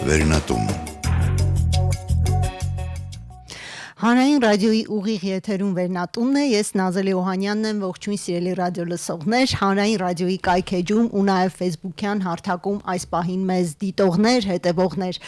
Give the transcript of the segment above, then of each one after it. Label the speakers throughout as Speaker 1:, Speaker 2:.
Speaker 1: Վերնատուն
Speaker 2: Հանրային ռադիոյի ուղիղ եթերում Վերնատունն է, ես Նազելի Օհանյանն եմ, ողջույն սիրելի ռադիոլսողներ, Հանրային ռադիոյի կայքեջում ու նաև Facebook-յան հարթակում այս պահին մեզ դիտողներ, հետևողներ,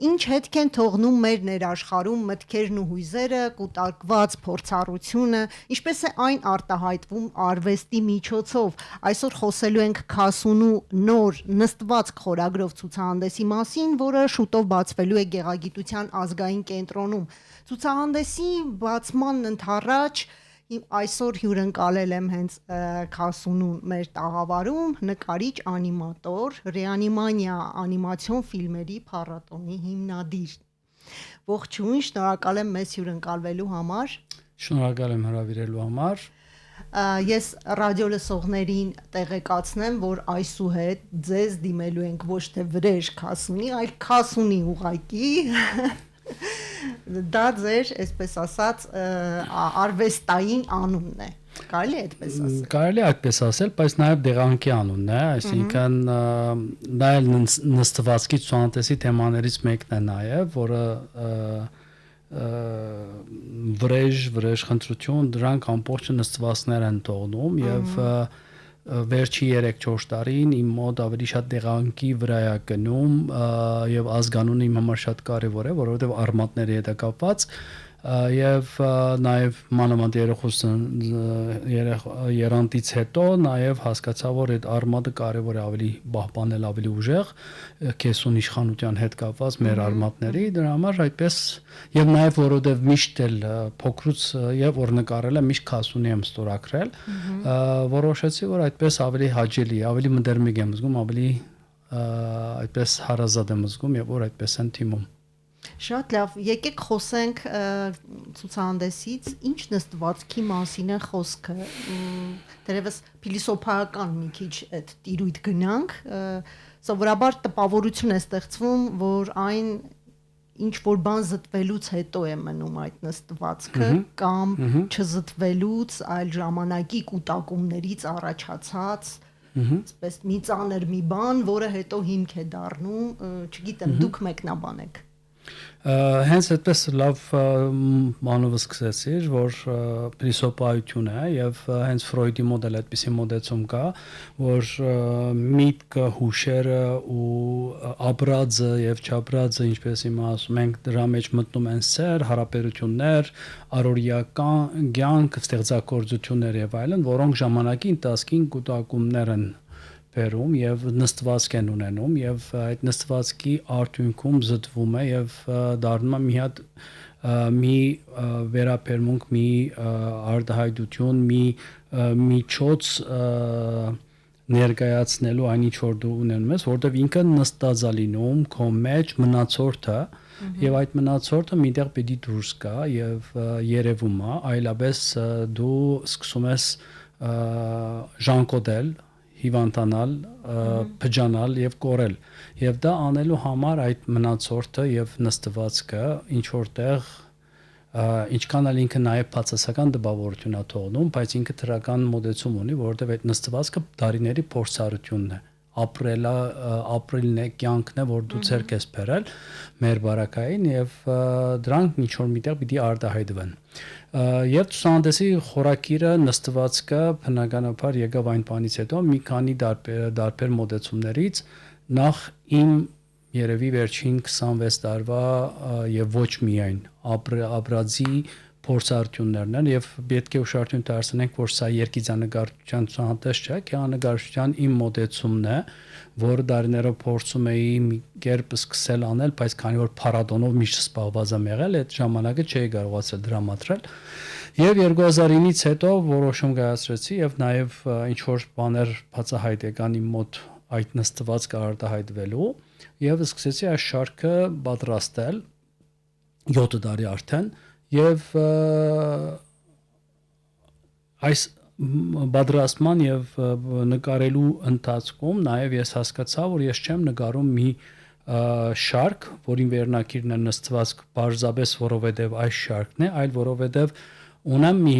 Speaker 2: ինչ հետք են թողնում մեր ներաշխարհում մտքերն ու հույզերը, կուտակված փորձառությունը, ինչպես է այն արտահայտվում արվեստի միջոցով։ Այսօր խոսելու ենք Քասունու նոր նստվածք խորագրով ցուցահանդեսի մասին, որը շուտով բացվելու է Գեղագիտության ազգային կենտրոնում։ Ցուցահանդեսի բացման ընդառաջ այսօր հյուրընկալել եմ հենց Քասունուն մեր տաղավարում նկարիչ անիմատոր Ռեանիմանիա անիմացիոն ֆիլմերի փառատոնի հիմնադիր։ Ողջույն, շնորհակալ եմ մեզ հյուրընկալվելու համար։
Speaker 3: Շնորհակալ եմ հրավիրելու համար։
Speaker 2: Ես ռադիոլսողներին տեղեկացնեմ, որ այսուհետ ձեզ դիմելու ենք ոչ թե վրեժ Քասունի, այլ Քասունի ուղակի։ Դա ձեր, այսպես ասած, արվեստային անունն է։ Կարելի է այդպես ասել։
Speaker 3: Կարելի է այդպես ասել, բայց նաև դեղանքի անունն է, այսինքն դա էլ նստվածքի ցուցահանդեսի թեմաներից մեկն է նաև, որը վրեժ խնդրություն, դրանք ամբողջը նստվածքներ են թողնում եւ վերջի 3-4 տարին իմ մոտ ավելի շատ դեղանքի վրա է գնում եւ ազգանունը իմ համար շատ կարեւոր է, որովհետեւ արմատների հետ է կապված եւ նաեւ մանավանդ երանտից հետո նաեւ հասկացա, որ այդ արմատը կարեւոր է ավելի պահպանել, ավելի ուժեղ կեսուն իշխանության հետ կապված մեր արմատների, դրա համար այդպես եւ նաեւ որովհետեւ միշտ էլ փոքրուց եւ որ նկարել եմ միշտ Քասունի եմ ստորագրել, որոշեցի, որ այդպես ավելի հաճելի է, ավելի մտերմիկ եմ զգում, ավելի այդպես հարազատ եմ զգում եւ որ այդպես են թիմում։
Speaker 2: Շատ լավ, եկեք խոսենք ցուցահանդեսից, ինչ նստվածքի մասին է խոսքը։ Դերևս փիլիսոփայական մի քիչ այդ տիրույթ գնանք, սովորաբար տպավորություն է ստեղծվում, որ այն ինչ որ բան զտվելուց հետո է մնում այդ նստվածքը կամ չզտվելուց, այլ ժամանակի կուտակումներից առաջացած այսպես մի ծանր մի բան, որը հետո հիմք է դառնում, չգիտեմ, դուք մեկնաբանեք։
Speaker 3: Հենց այդպես լավ մանովը սկսեցիր, որ փիլիսոփայություն է եւ հենց Ֆրոյդի մոտ էլ այդպիսի մոդեցում կա, որ միտքը, հուշերը ու ապրածը եւ չապրածը, ինչպես հիմա ասում ենք, դրա մեջ մտնում են սեր, հարաբերություններ, առօրյական կյանք, ստեղծագործություններ եւ այլն, որոնք ժամանակի ընթացքին կուտակումներ են բերում եւ նստվածք են ունենում եւ այդ նստվածքի արդյունքում զտվում է եւ դառնում է մի հատ մի վերապերմունք, մի արտահայտություն, մի միջոց ներկայացնելու այն ինչ որ դու ունենում ես, որտեղ ինքը նստած է լինում քո մեջ մնացորդը եւ այդ մնացորդը միտեղ պիտի դուրս գա եւ երևում է, այլապես դու սկսում ես ժանկոտել հիվանդանալ, փճանալ եւ կորել։ Եվ դա անելու համար այդ մնացորդը եւ նստվածքը ինչ որտեղ ինչքան էլ ինքը նաեւ բացասական տպավորություն է թողնում, բայց ինքը դրական մոդեցում ունի, որովհետեւ այդ նստվածքը դարիների փորձառությունն է։ Ապրելն է, կյանքն է, որ դու ցերկ ես բերել մեր բարակային եւ դրանք ինչ որ միտեղ պիտի արտահայտվեն։ Եվ ցուցահանդեսի խորակիրը նստվածքը բնականաբար եկավ այն բանից հետո մի քանի դարբեր մոդեցումներից նախ իմ երևի վերջին 26 տարվա եւ ոչ միայն ապրածի փորձառություններն են եւ պետք է ուշադրություն դարձնենք, որ սա երկիծանեկարչության ցուցահանդես չէ, քեանեկարչության իմ մոդեցումն է, որ դարիներով փորձում էի մի կերպ սկսել անել, բայց քանի որ փառատոնով միշտ զբաղված եմ եղել, այդ ժամանակը չէի կարողացել դրամատրել։ Եվ 2009-ից հետո որոշում կայացրեցի եւ նաեւ ինչ որ բաներ բացահայտ եկան իմ մոտ այդ նստվածքը արտահայտվելու եւ սկսեցի այս շարքը պատրաստել 7 տարի արդեն եւ այս պատրաստման եւ նկարելու ընթացքում նաեւ ես հասկացա, որ ես չեմ նկարում մի շարք, որին վերնակիրն է նստվածք պարզապես որովհետեւ այս շարքն է, այլ որովհետեւ ունեմ մի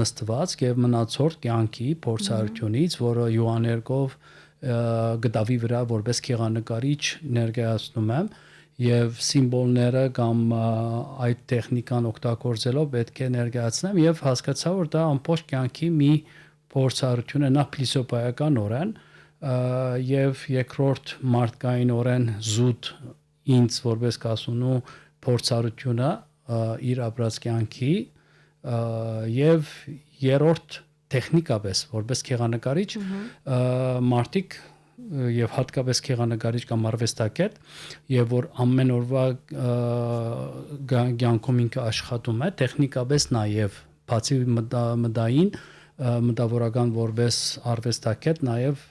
Speaker 3: նստվածք եւ մնացորդ կյանքի փորձառությունից, որը յուաներկով գտավի վրա որպես քեղանկարիչ ներկայացնում եմ եւ սիմվոլները կամ այդ տեխնիկան օգտագործելով պետք է ներկայացնեմ եւ հասկացա որ դա ամբողջ կյանքի մի փորձառություն է, նախ փիլիսոփայականորեն եւ երկրորդ մարդկայինորեն զուտ ինձ որպես կասունու փորձառությունը իր ապրած կյանքի եւ երրորդ տեխնիկապես որպես քեղանկարիչ մարդիկ եւ հատկապես քեղանկարիչ կամ արվեստագետ եւ որ ամեն օրվա կյանքում ինքը աշխատում է տեխնիկապես նաեւ բացի մտային մտավորական որպես արվեստագետ նաև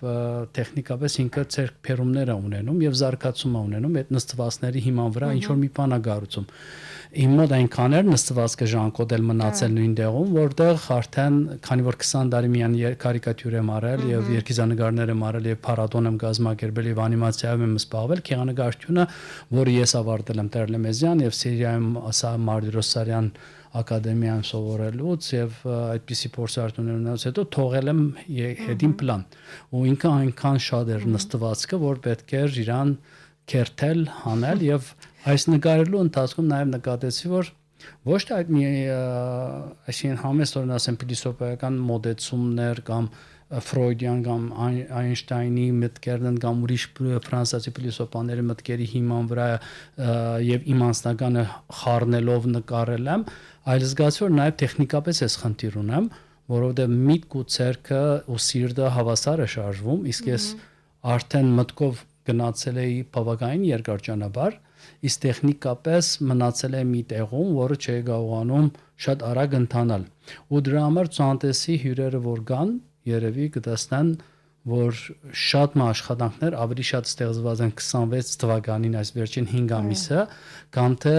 Speaker 3: տեխնիկապես ինքը ցերկփերումներ է ունենում եւ զարգացում է ունենում այդ նստվածների հիման վրա ինչ որ մի բան է գառուցում իմ մոտ այնքան էր նստվածքը ժանկոդել մնացել նույն տեղում որտեղ արդեն քանի որ 20 տարի միան կարիկատյուր եմ արել եւ երկիզանկարներ եմ արել եւ փառատոն եմ կազմակերպել եւ անիմացիայով եմ զբաղվել քեղանկարչությունը որը ես ավարտել եմ Տեր-Լեմեզյան եւ Սիրիայում ասա Մարտիրոսարյան ակադեմիայում սովորելուց եւ այդպիսի փորձառություններ ունենալուց հետո թողել եմ հետին պլան ու ինքը այնքան շատ էր նստվածքը որ պետք էր իրան քերթել հանել եւ այս նկարելու ընթացքում նաեւ նկատեցի որ ոչ թե այդ մի այսինքն համեստորեն ասեմ փիլիսոփայական մոդեցումներ կամ Ֆրոյդյան կամ Այնշտայնի մտքերն կամ ուրիշ ֆրանսիացի փիլիսոփաների մտքերի հիման վրա եւ իմ անձնականը խառնելով նկարել եմ այլ զգացի որ նաեւ տեխնիկապես էս խնդիր ունեմ որովհետեւ միտք ու ցերքը ու սիրտը հավասար է շարժվում իսկ ես արդեն մտքով գնացել էի բավականին երկար ճանապարհ իսկ տեխնիկապես մնացել է մի տեղում որը չէի կարողանում շատ արագ ընթանալ ու դրա համար ցանտեսի հյուրերը որ կան երևի կտեսնեն որ շատ աշխատանքներ ավելի շատ ստեղծված են 26 թվականին այս վերջին 5 ամիսը կամ թե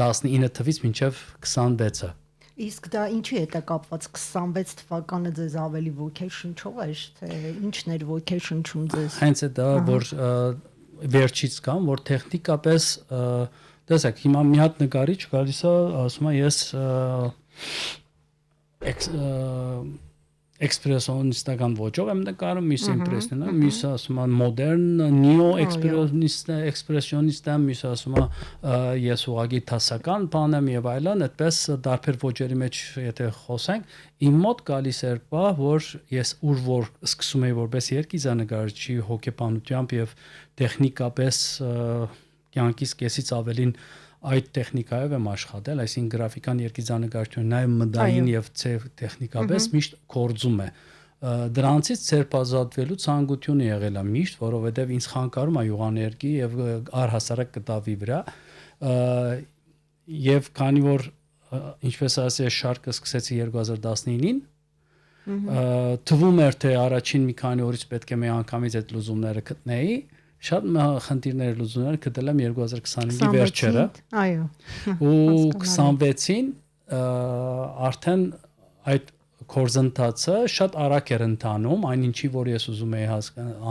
Speaker 3: 19 թվականից մինչև 26-ը
Speaker 2: իսկ դա ինչի հետ է կապված 26 թվականը ձեզ ավելի vocation-չով էր թե ինչն էր vocation-ում ձեզ
Speaker 3: հենց է դա որ վերջից կամ որ տեխնիկապես տեսեք հիմա մի հատ նկարիչ գալիս է ասում է ես էքսպրեսիոնիստական ոճով եմ նկարում, մյուսը իմպրեսիոնալ, մյուսը ասում է մոդեռն, նեո էքսպրեսիոնիստ եմ, մյուսը ասում է ես ուղղակի դասական բան եմ եւ այլն, այդպես տարբեր ոճերի մեջ եթե խոսենք, իմ մոտ գալիս էր բա, որ ես ուր որ սկսում եի որպես երկիզանկարիչի հոգեբանությամբ եւ տեխնիկապես կյանքից կեսից ավելին այդ տեխնիկայով եմ աշխատել, այսինքն գրաֆիկան երկիզանկարչությունը նաև մտային եւ տեխնիկապես միշտ կորձում է։ Դրանցից ցերպազատվելու ցանկությունը եղել է միշտ, որովհետեւ ինձ խանգարում է յուղաներգի եւ առհասարակ կտավի վրա։ Եվ քանի որ ինչպես ասի շարքը սկսեցի 2019-ին, թվում էր թե առաջին մի քանի օրից պետք է մի անգամից այդ լուծումները գտնեի շատ խնդիրներ լուծումներ գտել եմ 2025-ի վերջերը
Speaker 2: այո
Speaker 3: ու 26-ին արդեն այդ կորզընթացը շատ արագ էր ընթանում այն ինչի որ ես ուզում էի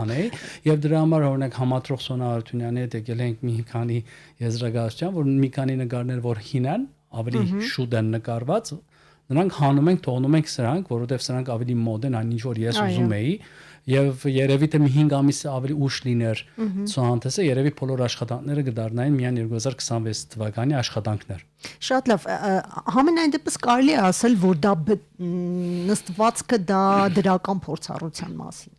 Speaker 3: անեի եւ դրա համար օրինակ համատրող Սոնա Արությունյանի հետ եկել ենք մի քանի եզրակացության որ մի քանի նկարներ որ հին են ավելի շուտ են նկարված նրանք հանում ենք թողնում ենք սրանք որովհետեւ սրանք ավելի մոդ են այն ինչ որ ես ուզում էի եւ երևի թե մի 5 ամիս ավելի ուշ լիներ ցուցանտեսը երևի բոլոր աշխատանքները կդառնային միայն 2026 թվականի աշխատանքներ
Speaker 2: շատ լավ համենայն դեպս կարելի է ասել որ դա նստվածքը դա դրական փորձառության մասին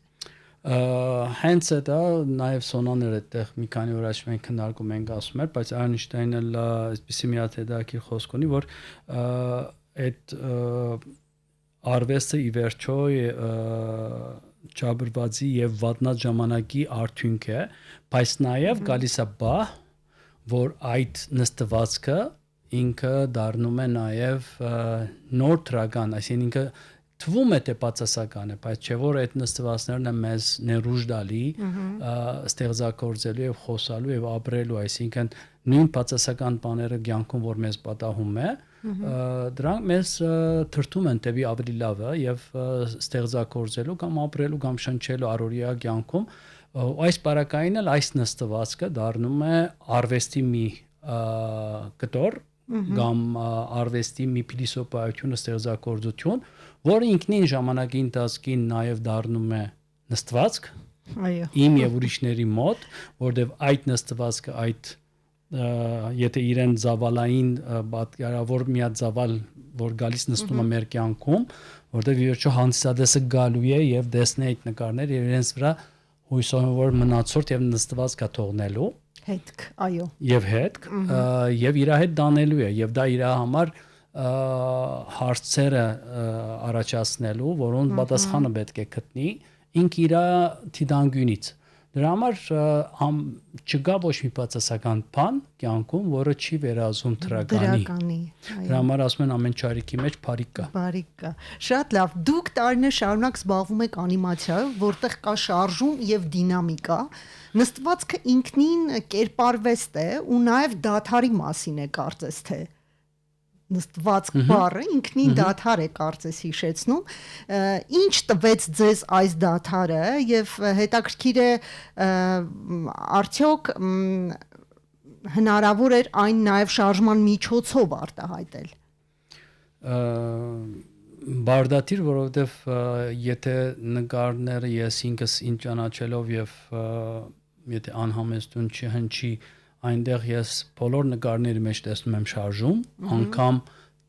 Speaker 3: հենց է դա նաև Սոնաներ այդտեղ մի քանի օր առաջ մենք քննարկում ենք ասում էր բայց Այնշտայնը այսպեսի մի հատ հետաքրքիր խոսք ունի որ այդ արվեստը ի վերջո ճաբրվածի եւ վատնած ժամանակի արդյունք է, բայց նաեւ գալիս է բահ, որ այդ նստվածքը ինքը դառնում է նաեւ նոր դրական, այսինքն ինքը թվում է թե բացասական է, բայց չէ որ այդ նստվածներն է մեզ ներուժ դալի ստեղծագործելու եւ խոսալու եւ ապրելու, այսինքն նույն բացասական բաները կյանքում որ մեզ պատահում է դրանք մեզ թրթում են տեպի ավելի լավը եւ ստեղծագործելու կամ ապրելու կամ շնչելու առօրյա կյանքում այս բարակային էլ այս նստվածքը դառնում է արվեստի մի կտոր կամ արվեստի մի փիլիսոփայություն ստեղծագործություն որը ինքնին ժամանակի ընթացքին նաեւ դառնում է նստվածք
Speaker 2: այո
Speaker 3: իմ եւ ուրիշների մոտ որովհետեւ այդ նստվածքը այդ եթե իրեն զավալային պատկերավոր միաձավալ որ գալիս նստում է մեր կյանքում, որտեղ վերջո հանդիսատեսը գալու է եւ տեսնի այդ նկարները եւ իրենց վրա հույսով եմ որ մնացորդ եւ նստված կա թողնելու
Speaker 2: հետք, այո։
Speaker 3: Եվ հետք, եւ իր հետ դանելու է եւ դա իր համար հարցերը առաջացնելու, որոնց պատասխանը պետք է գտնի ինք իր թիդանգյունից։ Դրա համար չկա ոչ մի բացասական բան կյանքում, որը չի վերածում դրականի։ Դրա համար ասում են ամեն ճարիքի մեջ բարիք կա։
Speaker 2: Բարիք կա։ Շատ լավ։ Դուք տարիներ շարունակ զբաղվում եք անիմացիայով, որտեղ կա շարժում եւ դինամիկա։ Նստվածքը ինքնին կերպարվեստ է ու նաեւ դաթարի մասին է կարծես թե նստվածք բառը ինքնին դաթար է կարծես հիշեցնում ինչ տվեց ձեզ այս դաթարը եւ հետաքրքիր է արդյոք հնարավոր էր այն նաեւ շարժման միջոցով արտահայտել
Speaker 3: բարդատիր որովհետեւ եթե նկարները ես ինքս ինձ ճանաչելով եւ եթե անհամեստուն չհնչի այնտեղ ես բոլոր նկարների մեջ տեսնում եմ շարժում, անգամ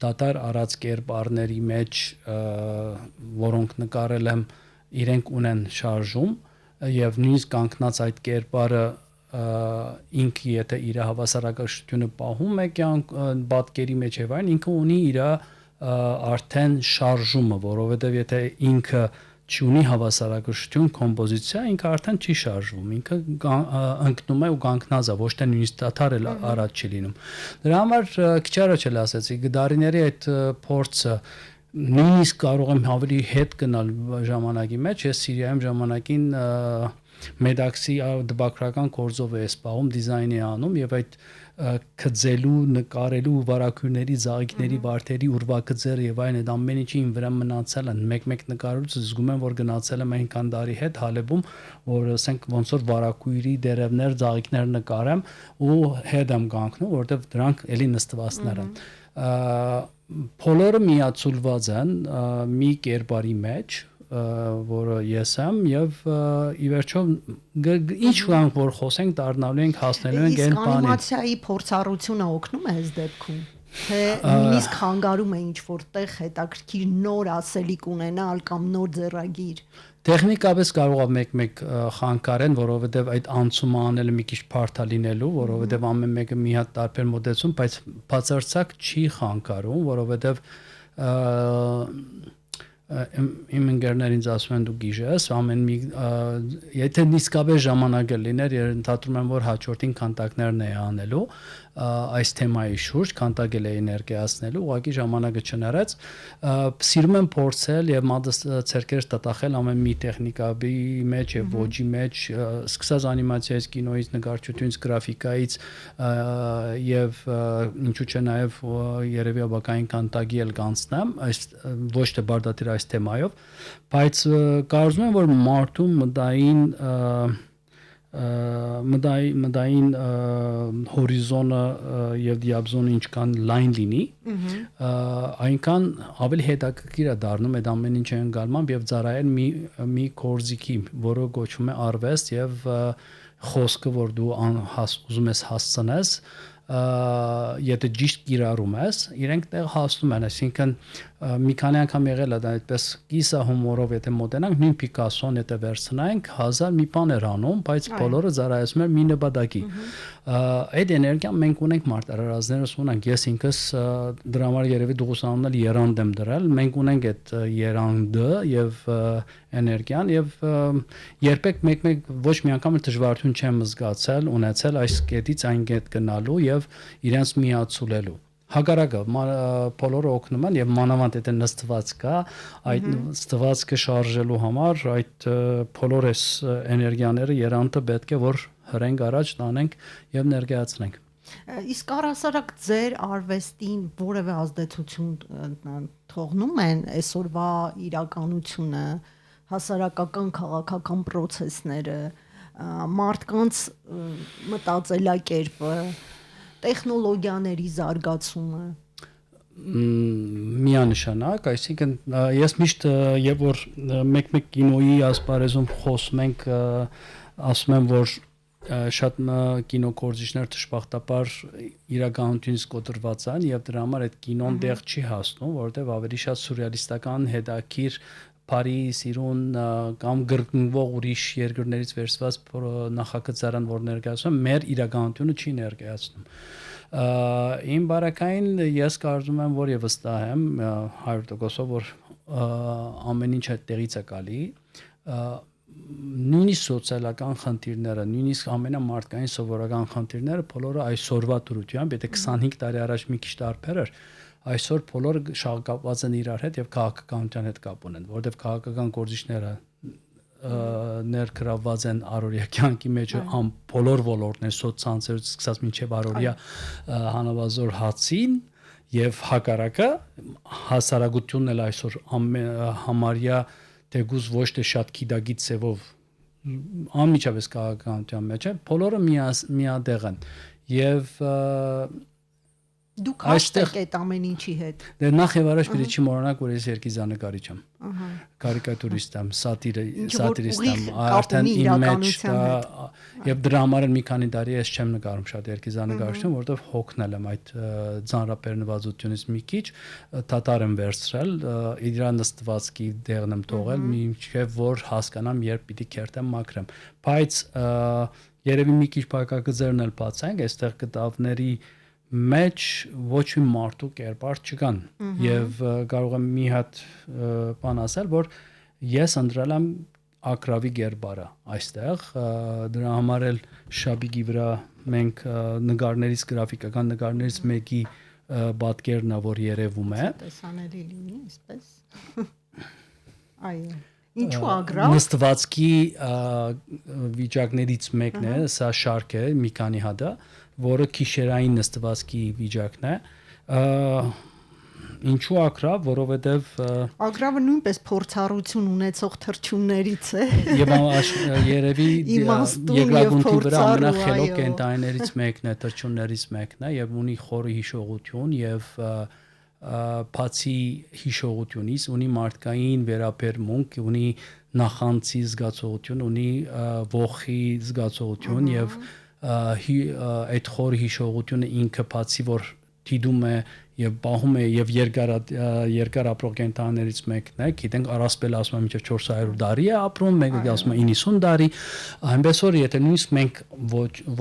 Speaker 3: դատար արած կերպարների մեջ, որոնք նկարել եմ, իրենք ունեն շարժում եւ նույնիսկ կանգնած այդ կերպարը ինքը եթե իր հավասարակշռությունը պահում է պատկերի մեջ եւ այն ինքը ունի իր արդեն շարժումը, որովհետեւ եթե ինքը չունի հավասարակշռություն կոմպոզիցիա ինքը արդեն չի շարժվում ինքը ընկնում է ու կանգնած է ոչ թե նույնիսկ դաթար էլ առաջ չի լինում դրա համար քիչ առաջ էլ ասեցի գդարիների այդ փորձը նույնիսկ կարող եմ ավելի հետ գնալ ժամանակի մեջ ես Սիրիայում ժամանակին մեդաքսի դպակրական կորձով է սպաղում դիզայնի անում եւ այդ քծելու նկարելու վարակույրների զաղիքների վարդերի ուրվագծերը եւ այն այդ ամեն ինչի իմ վրա մնացել են մեկ նկարելուց զգում եմ որ գնացել եմ այնքան տարի հետ Հալեբում որ ասենք ոնց որ վարակույրի դերևներ զաղիքներ նկարեմ ու հետ եմ կանգնում որովհետեւ դրանք էլի նստվածներ են բոլորը միացուլված են մի կերպարի մեջ որը ես եմ եւ ի վերջո ինչ կան որ խոսենք դառնալու ենք հասնելու ենք այն բանին
Speaker 2: անիմացիայի փորձառությունը օգնում է այս դեպքում թե նույնիսկ խանգարում է ինչ որտեղ հետաքրքիր նոր ասելիք ունենալ կամ նոր ձեռագիր
Speaker 3: տեխնիկապես կարող է մեկ խանգարեն որովհետեւ այդ անցումը անելը մի քիչ բարդ է լինելու որովհետեւ ամեն մեկը մի հատ տարբեր մոդեցում բայց բացարձակ չի խանգարում որովհետեւ իմ ընկերներ ինձ ասում են դու գիժես ամեն մի եթե իսկապես ժամանակ լիներ ընդհանրում եմ որ հաջորդին կոնտակտներն է անելու այս թեմայի շուրջ կոնտակել է ներկայացնելու ուղղակի ժամանակը չներած սիրում եմ փորձել եւ մատս ցերկերս տտախել ամեն մի տեխնիկայի մեջ եւ ոճի մեջ սկսած անիմացիայից կինոյից նկարչությունից գրաֆիկայից եւ ինչու՞ չէ նաեւ երևի բակային կոնտակտի էլ կանցնեմ այս ոչ թե բարդատիր այս թեմայով բայց կարծում եմ որ մարդու մտային հորիզոնը եւ դիապազոնը ինչքան լայն լինի այնքան ավելի հետաքրքիր է դառնում այդ ամեն ինչի ընկալմամբ եւ ծառայել մի կորզիկի որը կոչվում է արվեստ եւ խոսքը որ դու ուզում ես հասցնես եթե ճիշտ կիրառում ես իրենք տեղ հասնում են այսինքն մի քանի անգամ եղել է դա այդպես կիսա հումորով եթե մոտենանք նույն Պիկասոն եթե վերցնենք 1000 մի բան էր անում բայց բոլորը ծառայեցնում էր մի նպատակի այդ էներգիան մենք ունենք մարտարարազներս ունենք ես ինքս դրա համար երևի դուղուսանն էլ երանգ եմ դրել մենք ունենք այդ երանգը եւ էներգիան եւ երբեք մեկ ոչ մի անգամ դժվարություն չեմ զգացել ունեցել այս կետից այն կետ գնալու եւ իրենց միացուլելու հակառակը բոլորը օգնում են եւ մանավանդ եթե նստված կա այդ նստվածքը շարժելու համար այդ բոլոր այս էներգիաները երանդը պետք է որ հրենք առաջ տանենք եւ ներկայացնենք
Speaker 2: իսկ առհասարակ ձեր արվեստին որևէ ազդեցություն թողնում են այսօրվա իրականությունը հասարակական քաղաքական process-ները մարդկանց մտածելակերպը տեխնոլոգիաների զարգացումը
Speaker 3: միանշանակ, այսինքն ես միշտ երբ որ մեկ կինոյի ասպարեզում խոսում ենք, ասում եմ որ շատ կինոկորզիչներ դժբախտաբար իրականությունից կոտրված են եւ դրա համար այդ կինոն դեղ չի հասնում, որովհետեւ ավելի շատ սուրռեալիստական հետաքրքիր բարի սիրուն կամ գրգնվող ուրիշ երկրներից վերցված նախագծարան, որ ներկայացնում մեր իրականությունը չի ներկայացնում։ Իմ բարակային ես կարծում եմ, որ եւ վստահ եմ 100%, որ ամեն ինչ այդտեղից է գալի, նույնիսկ սոցիալական խնդիրները, նույնիսկ ամենամարտկային սովորական խնդիրները բոլորը այսօրվա դրությամբ, եթե 25 տարի առաջ մի քիչ տարբեր էր, այսօր բոլորը շաղկապված են իրար հետ եւ քաղաքականության հետ կապ ունեն, որովհետեւ քաղաքական գործիչները ներգրավված են առօրյա կյանքի մեջ բոլոր ոլորտներ, սոցցանցերից սկսած մինչև առօրյա հանավազոր հացին եւ հակառակը հասարակությունն էլ այսօր համարյա թեկուզ ոչ թե շատ քիդագից ծևով անմիջապես քաղաքականության մեջ է, բոլորը միադեղ են եւ
Speaker 2: դուք հաշտեք այդ ամեն ինչի հետ։
Speaker 3: Դե նախ եւ առաջ պիտի չմոռանաք, որ ես երկիզանկարիչ եմ։ Կարիկատուրիստ եմ, սատիրիստ եմ, արդեն իմ մեջ եւ դրա համար մի քանի տարի ես չեմ նկարում շատ երկիզանկարիչություն, որովհետեւ հոգնել եմ այդ ծանրաբեռնվածությունից մի քիչ, դատար եմ վերցրել, իր նստվածքի դեղն եմ թողել, մինչեւ որ հասկանամ երբ պիտի քերտեմ մաքրեմ։ Բայց երևի մի քիչ փակագծերն էլ բացենք, այստեղ կտավների մեջ ոչ մի մարդու կերպար չկան եւ կարող եմ մի հատ բան ասել, որ ես ընտրել եմ ակրավի գերբարը այստեղ, դրա համար էլ շաբիկի վրա մենք նկարներից գրաֆիկական նկարներից մեկի պատկերն է, որ երևում է
Speaker 2: տեսանելի լինի, այսպես այո ինչու ագրավ
Speaker 3: նստվածքի վիճակներից մեկն է, սա շարք է մի քանի հատ է, որը քիշերային նստվածքի վիճակն է, ինչու ագրավ, որովհետև
Speaker 2: ագրավը նույնպես փորձառություն ունեցող թռչուններից է
Speaker 3: եւ երևի երկրագնդի վրա ամենախելոք կենտանիներից մեկն է, թռչուններից մեկն է եւ ունի խորը հիշողություն եւ բացի հիշողությունից ունի մարդկային վերաբերմունք, ունի նախանցի զգացողություն, ունի ողի զգացողություն եւ այդ խոր հիշողությունը ինքը բացի որ դիդում է եւ բահում է եւ երկար ապրող կենտանիներից մեկն է, գիտենք առասպելը ասում է մինչեւ 400 տարի է ապրում, մեկը ասում է 90 տարի, այնպես որ եթե նույնիսկ մենք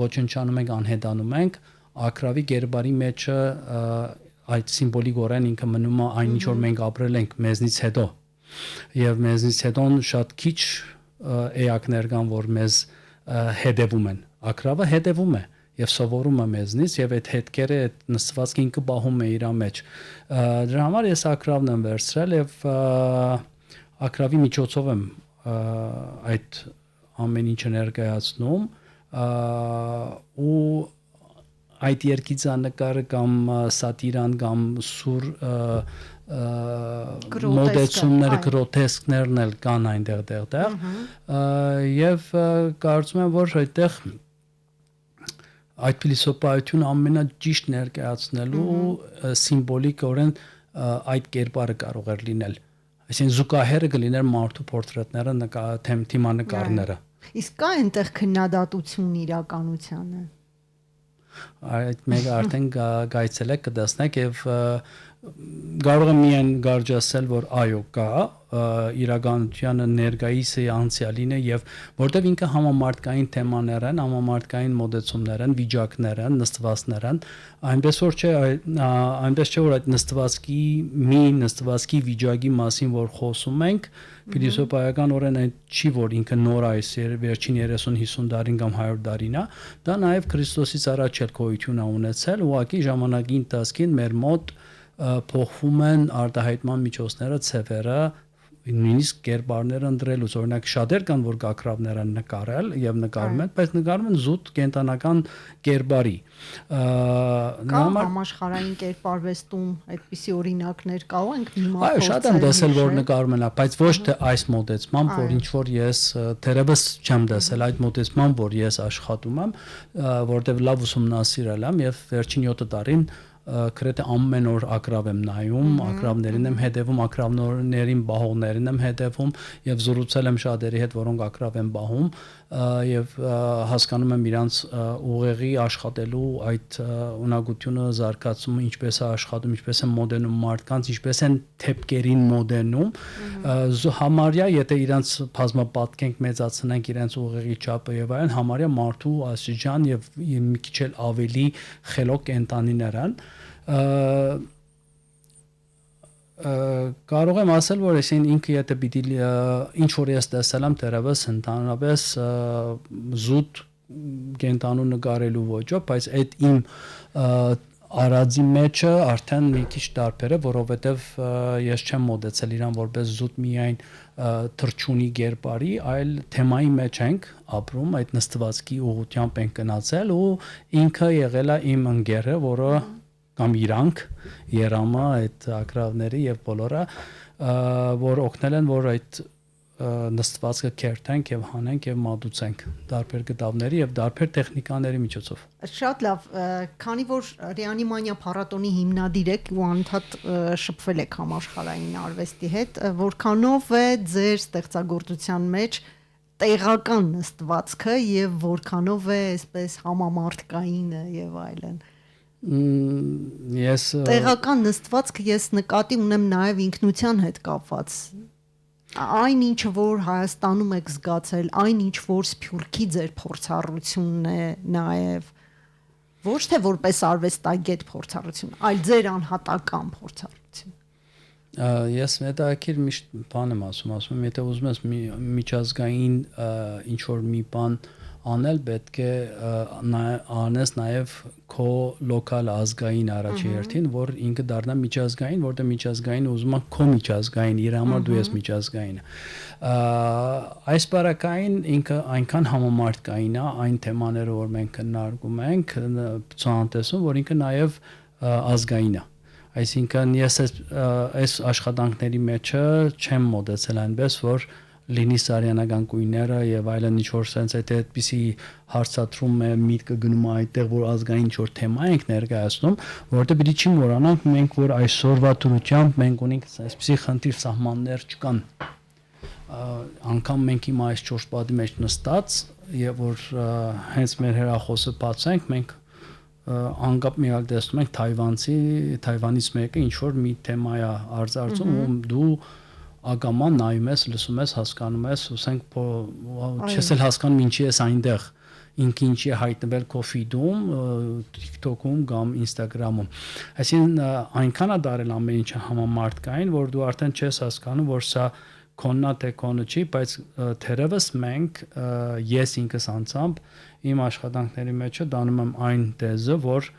Speaker 3: ոչնչանում ենք, անհետանում ենք, ակրավի գերբարի մեջը այդ սիմվոլիկորեն ինքը մնում է այն ինչ որ մենք ապրել ենք մեզնից հետո եւ մեզնից հետո շատ քիչ էակներ կան որ մեզ հետևում են ակրավը հետևում է եւ սովորում է մեզնից եւ այդ հետքերը այդ նստվածքը ինքը բահում է իր մեջ դրա համար ես ակրավն եմ վերցրել եւ ակրավի միջոցով եմ այդ ամեն ինչը ներկայացնում ու այդ երկիծանկարը կամ սատիրան կամ սուր մոդեցումները գրոտեսկներն էլ կան այնտեղ եւ կարծում եմ որ այդտեղ այդ փիլիսոփայությունը ամենաճիշտ ներկայացնելու սիմվոլիկորեն այդ կերպարը կարող էր լինել այսինքն զուգահեռը կլիներ մարդու պորտրետները թեմատիկաները
Speaker 2: իսկ կա այնտեղ քննադատություն իրականությանը
Speaker 3: այդ մեկը արդեն գայցել եք կդասնեք եւ կարող եմ միայն գարջասել որ այո կա իրականությանը ներկայիս է անցյալին է եւ որտեվ ինքը համամարտկային թեմաներ են համամարտկային մոդեցումներ են վիճակներ են նստվածքներ են այնպես որ չէ որ այդ նստվածքի վիճակի մասին որ խոսում ենք փիլիսոփայական այդ չի որ ինքը նոր այս վերջին 30-50 տարին կամ 100 տարին է դա նաեւ Քրիստոսից առաջ էլ գոյություն է ունեցել ուղղակի ժամանակի ընթացքին մեր մոտ փոխվում են արտահայտման միջոցները ցևերը նույնիսկ կերպարները ընտրելուց օրինակ շատեր կան որ կակրավներ են նկարել եւ նկարում են բայց նկարում են զուտ կենտանական կերպարի
Speaker 2: կամ համաշխարհային կերպարվեստում այդպիսի օրինակներ կա ու ենք հիմա
Speaker 3: այո շատ եմ տեսել որ նկարում են բայց ոչ թե այս մոդեցմամբ որ ինչ որ ես թերևս չեմ տեսել այդ մոդեցմամբ որ ես աշխատում եմ որտեվ լավ ուսումնասիրել եմ եւ վերջին 7 տարին գրեթե ամեն օր ակրավ եմ նայում, ակրավներին եմ հետևում, ակրավներին բահողներին եմ հետևում եւ զրուցել եմ շատերի հետ, որոնք ակրավ են բահում, եւ հասկանում եմ իրանց ուղեղի աշխատելու այդ ունակությունը զարգացումը ինչպես է աշխատում, ինչպես են մոդելնում մարդկանց, ինչպես են թեփկերին մոդելնում համարյա եթե իրանց բազմապատկենք մեծացնենք իրանց ուղեղի չափը եւ այլն համարյա մարդու աստիճան եւ մի քիչ էլ ավելի խելոք կենտանիներ են կարող եմ ասել որ այսին ինքը եթե պիտի ինչ որ ես տեսել եմ դեռևս ընդհանրապես զուտ կենտանու նկարելու ոճով բայց այդ իմ արածի մեջը արդեն մի քիչ տարբեր է որովհետև ես չեմ մոդեցել իրան որպես զուտ միայն թրջունի գերբարի այլ թեմայի մեջ ենք ապրում այդ նստվածքի ուղղությամբ ենք գնացել ու ինքը եղել է իմ ընկերը որը կամ իրանք երամը այդ ակրավների եւ բոլորը որ օգնել են որ այդ նստվածքը կերտենք եւ հանենք եւ մատուցենք տարբեր գտավների եւ տարբեր տեխնիկաների միջոցով
Speaker 2: շատ լավ քանի որ Ռեանիմանիա փառատոնի հիմնադիր եք ու անընդհատ շփվել եք համաշխարհային արվեստի հետ որքանով է ձեր ստեղծագործության մեջ տեղական նստվածքը եւ որքանով է այսպես համամարտկայինը եւ այլն
Speaker 3: Ես
Speaker 2: տեղական նստվածքը ես նկատի ունեմ նաև ինքնության հետ կապված այն ինչ որ Հայաստանում եք զգացել այն ինչ որ Սփյուռքի ձեր փորձառությունն է նաև ոչ թե որպես արվեստագետ փորձառություն այլ ձեր անհատական փորձառություն
Speaker 3: Ես հետաքրքիր միշտ բան եմ ասում եթե ուզում ես միջազգային ինչ որ մի բան անել պետք է անես նաև քո լոկալ ազգային առաջի հերթին որ ինքը դառնա միջազգային որտեղ միջազգային ուզում է քո միջազգային իր համար դու ես միջազգային այս բարակային ինքը այնքան համամարտկային է այն թեմաները որ մենք քննարկում ենք ցուցանտեսում որ ինքը նաև ազգային է այսինքն ես այս աշխատանքների մեջը չեմ մոդեցել այնպես որ լինի սարյանական գույները եւ այլն ինչ որ sense այդպիսի հարցատրում է միտքը գնում է այդտեղ որ ազգային ինչ որ թեմա ենք ներկայացնում որովհետեւ պիտի չի մոռանանք մենք որ այսօրվա դրությամբ մենք ունենք այսպիսի խնդիր սահմաններ չկան անգամ մենք հիմա այս 4 պատի մեջ նստած եւ որ հենց մեր հերախոսը բացենք մենք անկապ մի հատ տեսնում ենք Թայվանից մեկը ինչ որ մի թեմա է արձարծում ու դու ագաման նայում ես, լսում ես, հասկանում ես, ասենք չես էլ հասկանում ինչի ես այնտեղ, ինքը ինչի է հայտնվել քո ֆիդում, TikTok-ում կամ Instagram-ում։ Այսինքն այնքան է դարել ամեն ինչը համամարտկային, որ դու արդեն չես հասկանում, որ սա քոննա թե քոնը չի, բայց թերևս մենք ես ինքս անձամբ իմ աշխատանքների մեջը դանում եմ այն տեզը, որ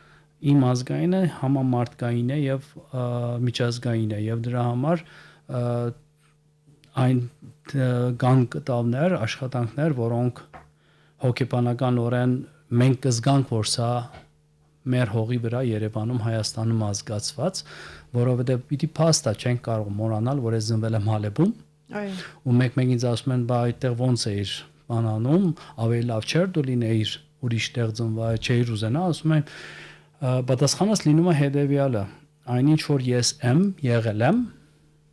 Speaker 3: իմ ազգայինը համամարտկային է եւ միջազգային է եւ դրա համար այն կան կտավներ, աշխատանքներ, որոնք հոգեբանականորեն մենք կզգանք, որ սա մեր հողի վրա Երևանում, Հայաստանում ազգացված, որովհետև պիտի փաստա չենք կարող մոռանալ, որ ես ծնվել եմ Հալեբում, ու մեկ ինձ ասում են, բա այդտեղ ոնց է իր բանանում, ավելի լավ չէր դու լինեիր ուրիշ տեղ ծնված, չէիր ուզենա, ասում են, պատասխանս լինում է հետևյալը, այնինչ որ ես եղել եմ,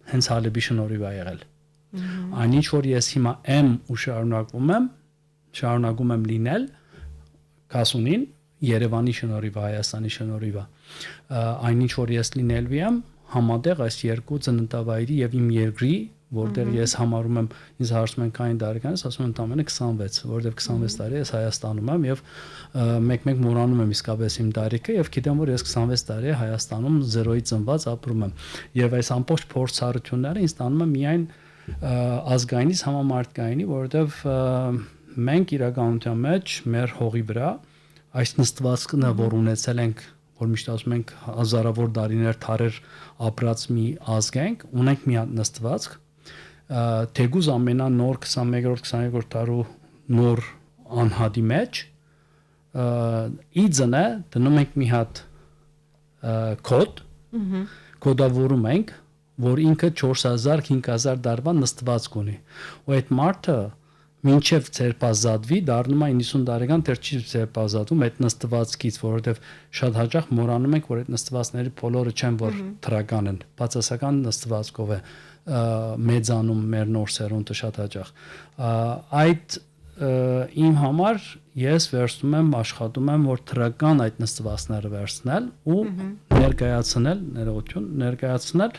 Speaker 3: հենց Հալեբի շնորհիվ է եղել այնինչ որ ես հիմա եմ ու շարունակում եմ լինել Կասունին Երևանի շնորհիվ Հայաստանի շնորհիվ այնինչ որ ես լինելու եմ համատեղ այս երկու ծննդավայրի եւ իմ երկրի որտեղ ես համարում եմ ինձ հարցում են քանի տարեկանից ասում եմ ընդամենը 26 որտեղ 26 տարի ես Հայաստանում եմ եւ մեկ մոռանում եմ իսկապես իմ տարիքը եւ գիտեմ որ ես 26 տարի Հայաստանում 0-ից ծնված ապրում եմ եւ այս ամբողջ փորձառությունները ինձ տանում են միայն ազգայինից համամարտկայինի որովհետեւ մենք իրականության մեջ մեր հողի վրա այս նստվածքն որ ունեցել ենք որ միշտ ասում ենք հազարավոր տարիներ թարեր ապրած մի ազգ ենք ունենք մի հատ նստվածք թեգուզ ամենանոր 21-րդ 22-րդ դարու նոր անհատի մեջ իձնը դնում ենք մի հատ կոդ կոդավորում ենք որ ինքը 4000-5000 տարվա նստվածք ունի ու այդ մարդը մինչև ցերպազատվի դառնում է 90 տարեկան դեռ չի ցերպազատում այդ նստվածքից որովհետև շատ հաճախ մոռանում ենք որ այդ նստվածքների բոլորը չեն որ թրական են բացասական նստվածքով է մեծանում մեր նոր սերունդը շատ հաճախ այդ իմ համար ես վերցնում եմ աշխատում եմ որ թրական այդ նստվածները վերցնել ու ներկայացնել ներկայացնել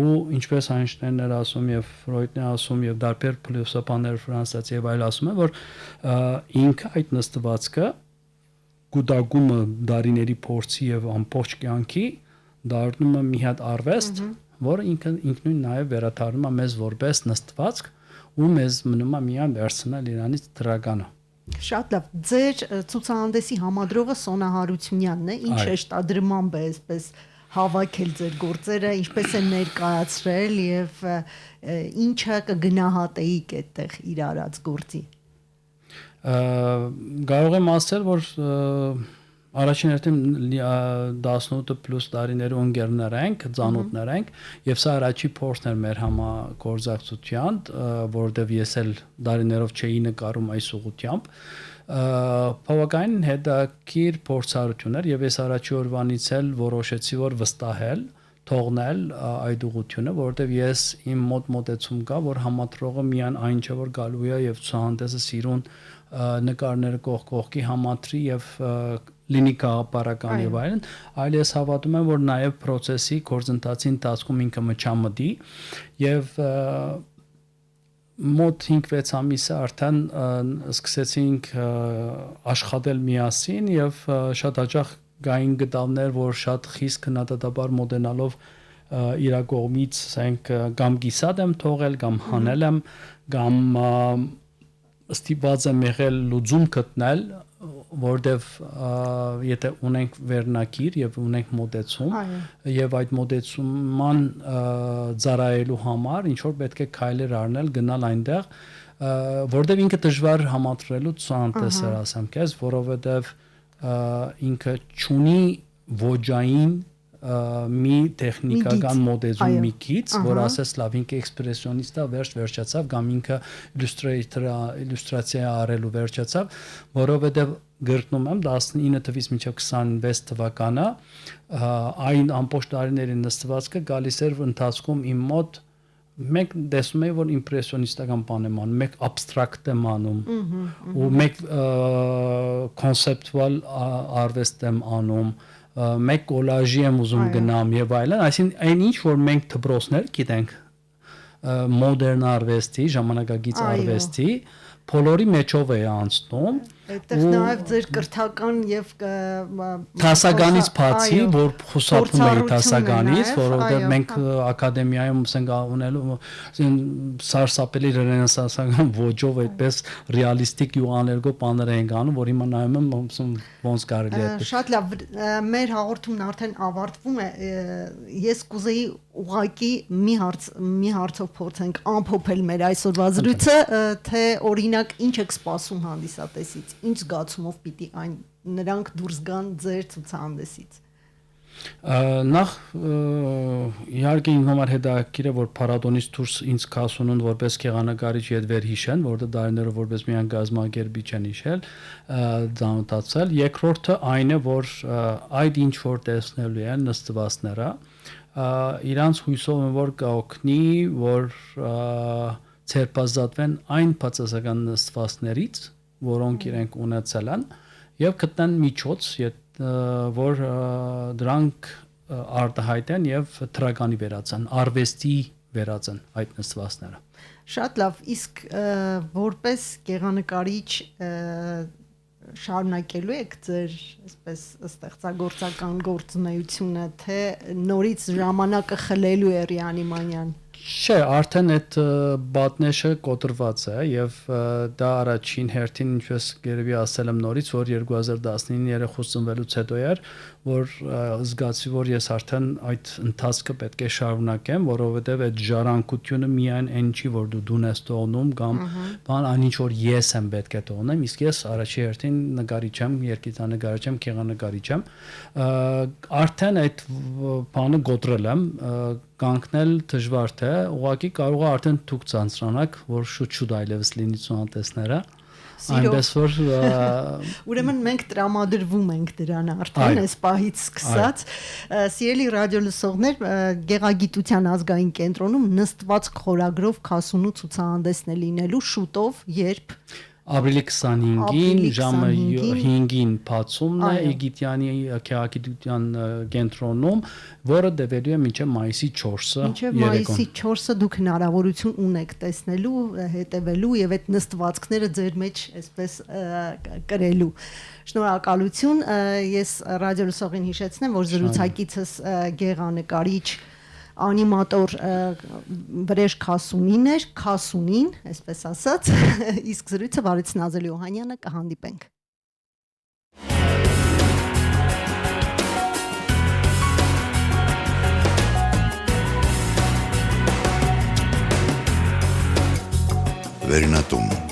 Speaker 3: ու ինչպես Այնշտայնն էր ասում եւ Ֆրոյդն է ասում եւ դարբեր փիլիսոփաներ ֆրանսիացի եւ այլ ասում են որ ինքը այդ նստվածքը գուտագումը դարիների փորձի եւ ամբողջ կյանքի դառնում է մի հատ արվեստ որը ինքնին նաեւ վերաթարնում է մեզ որպես նստվածք ու մեզ մնում է միան վերցնել իրանից դրականը
Speaker 2: Շատ լավ ձեր ցուցահանդեսի համադրողը Սոնա Հարությունյանն է ինչ շեշտադրմամբ է այսպես հավաքել ձեր գործերը ինչպես են ներկայացրել եւ ինչը կգնահատեիք այդտեղ իր արած գործի
Speaker 3: կարող եմ ասել որ Առաջին հերթին 18+ տարիների ընկերներ ենք, ծանոթներ ենք, եւ սա առաջի փորձն էր մեր համագործակցության, որովհետեւ ես էլ տարիներով չէի նկարում այս ուղղությամբ։ Բավականին հետաքրքիր փորձառություն էր եւ ես առաջի օրվանից էլ որոշեցի որ վստահել, թողնել այդ ուղղությունը, որովհետեւ ես իմ մոտեցում կա, որ համադրողը միան այն չէ որ գալու է եւ ցուցահանդեսը սիրուն նկարները կողքի համադրի եւ լինի գաղափարական եւ այլն, այլ ես հավատում եմ, որ նաեւ process-ի գործընթացի ընթացքում ինքը մճամդի եւ մոտ 5-6 ամիսը արդեն սկսեցինք աշխատել միասին եւ շատ հաճախ գային գտավներ, որ շատ խիստ քննադատաբար մոդենալով իր կողմից ասենք կամ գիսատ եմ թողել, կամ հանել եմ, կամ ստիպված եմ եղել լուծում գտնել որտեվ եթե ունենք վերնակիր եւ ունենք մոդեցում եւ այդ մոդեցումման ծառայելու համար ինչ որ պետք է քայլեր առնել գնալ այնտեղ որտեվ ինքը դժվար համադրելու ցուցանտես էր ասեմ քեզ որովհետեւ ինքը ճունի ոճային մի տեխնիկական մոդելում մի քիչ, որ ասես լավ ինքը էքսպրեսիոնիստա վերջացավ, կամ ինքը իլյուստրացիա արելու վերջացավ, որովհետև գրկնում եմ 19 թվականից մինչև 26 թվականը այն ամբողջ տարիների նստվածքը գալիս էր ընթացքում իմ մոտ մենք տեսնում ենք որ իմպրեսիոնիստական բան եմ անում, մեկ абստրակտ եմ անում ու մեկ կոնցեպտուալ արվեստ եմ անում մեկ կոլաժի եմ ուզում գնամ եւ այլն, այսինքն այն ինչ որ մենք դպրոցներ գիտենք մոդեռն արվեստի, ժամանակագից արվեստի, բոլորի մեջով է անցնում
Speaker 2: այդտեղ նաեւ ձեր կրթական եւ
Speaker 3: դասականից բացի որ խուսափում էի դասականից որովհետեւ մենք ակադեմիայում ասենք ունելու սարսափելի ռենեսանսական ոճով այդպես ռեալիստիկ յուղաներգո բաներ ենք անում որ հիմա նայում եմ ոնց կարելի է
Speaker 2: շատ լավ մեր հաղորդումն արդեն ավարտվում է ես կուզեի ուղղակի մի հարցով փորձենք ամփոփել մեր այսօրվա զրույցը թե օրինակ ինչ եք սպասում հանդիսատեսից ինչ զգացումով պիտի այն նրանք դուրս գան ձեր ցուցահանդեսից
Speaker 3: նախ իհարկե ինձ համար հետաքրքիր է որ փառատոնից դուրս ինձ կասունուն որպես քեղանկարիչ հետ վերհիշեն որտեղ դարիներով որպես միան գազམ་ակերպիչ են հիշել ծանոթացել երկրորդը այն է որ այդ ինչ որ տեսնելու են նստվածները իրանց հույսով են որ կօգնի որ ցերպազատվեն այն բացասական նստվածներից որոնք իրենք ունեցել են եւ գտնեն միջոց որ դրանք արտահայտեն եւ թրականի վերածեն արվեստի վերածեն այդ նստվածները
Speaker 2: շատ լավ իսկ որպես գեղանկարիչ շարունակելու եք ձեր այսպես ստեղծագործական գործունեությունը թե նորից ժամանակը խլելու է Ռիանիմանյան
Speaker 3: Չէ, արդեն այդ բատնեշը կոտրված է եւ դա առաջին հերթին ինչպես գերեւի ասել եմ նորից որ 2019 երեխուս ծնվելուց հետո էր որ զգացի որ ես արդեն այդ ընթացքը պետք է շարունակեմ որովհետեւ այդ ժառանգությունը միայն այնչի որ դու ես տոնում կամ բան այնինչ որ ես եմ պետք է տոնեմ իսկ ես առաջի հերթին նկարիչ եմ երկիծանեկարիչ եմ քեղանկարիչ եմ արդեն այդ բանը կոտրել եմ կանգնել դժվար թե ուղղակի կարող է արդեն դուք ցանցրանաք որ շուտ այլևս լինի ցուցանտեսները այնպես որ
Speaker 2: ուրեմն մենք տրամադրվում ենք դրան արդեն այս պահից սկսած սիրելի ռադիո լսողներ Գեղագիտության ազգային կենտրոնում նստված խորագրով 48 ցուցահանդեսն է լինելու շուտով երբ
Speaker 3: ապրիլի 25-ին ժամը 5-ին բացումն է Իգիթյանի քյակիդության կենտրոնում, որը տևելու է մինչև մայիսի 4-ը։
Speaker 2: Մինչև մայիսի 4-ը դուք հնարավորություն ունեք տեսնելու, հետևելու եւ այդ նստվածքները ձեր մեջ այսպես կրելու։ Շնորհակալություն։ Ես ռադիո լսողին հիշեցնեմ, որ զրուցակիցս գեղանկարիչ անիմատոր Վրեժ Քասունին էր, Քասունին, այսպես ասած, իսկ զրույցը վարեց Նազելի Օհանյանը, կհանդիպենք։
Speaker 1: Վերնատուն